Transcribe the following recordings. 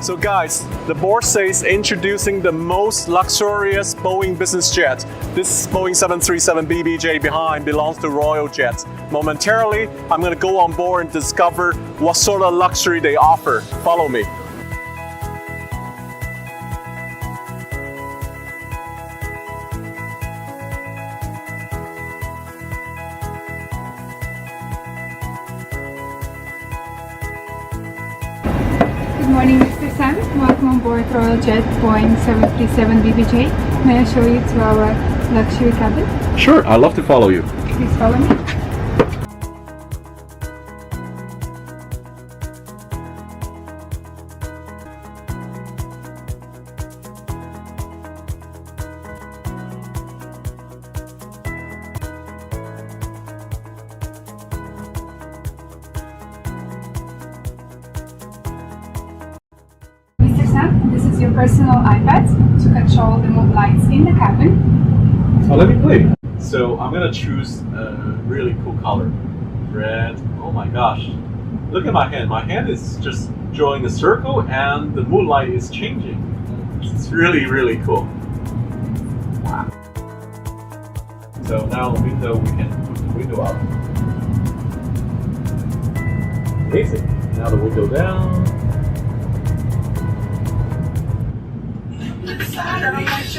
So guys, the board says introducing the most luxurious Boeing business jet. This Boeing 737 BBJ behind belongs to Royal Jet. Momentarily, I'm going to go on board and discover what sort of luxury they offer. Follow me. Good morning, Mr. Sam. Welcome on board Royal Jet Boeing 737 BBJ. May I show you to our luxury cabin? Sure, I'd love to follow you. Please follow me. Mr. Sam, this is your personal iPad to control the mood lights in the cabin. Oh, let me play. So I'm gonna choose a really cool color. Red. Oh my gosh. Look at my hand. My hand is just drawing a circle and the moonlight is changing. It's really, really cool. Wow. So now the window, we can put the window up. Amazing. Now the window down.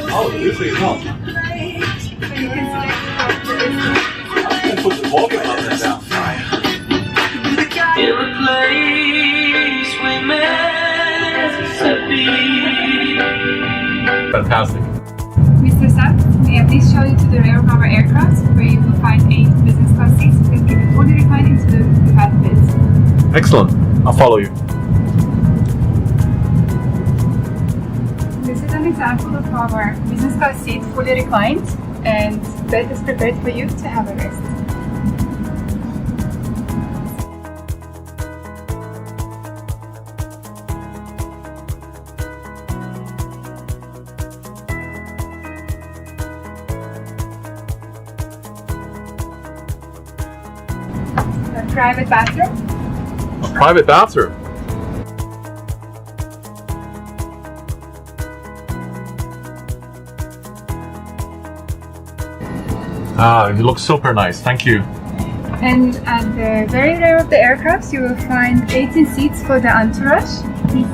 Oh, the music is on. So you can select the I can put the volume up and down. In a place we meant to be. Fantastic. Mr. Sam, may I please show you to the rear of our aircraft where you will find 8 business class seats that can be fully reclined into the cockpit. Excellent. I'll follow you. This is an example of our business class seat fully reclined, and bed is prepared for you to have a rest. A private bathroom. A private bathroom. Ah, it looks super nice. Thank you. And at the very rear of the aircraft, you will find 18 seats for the entourage. Please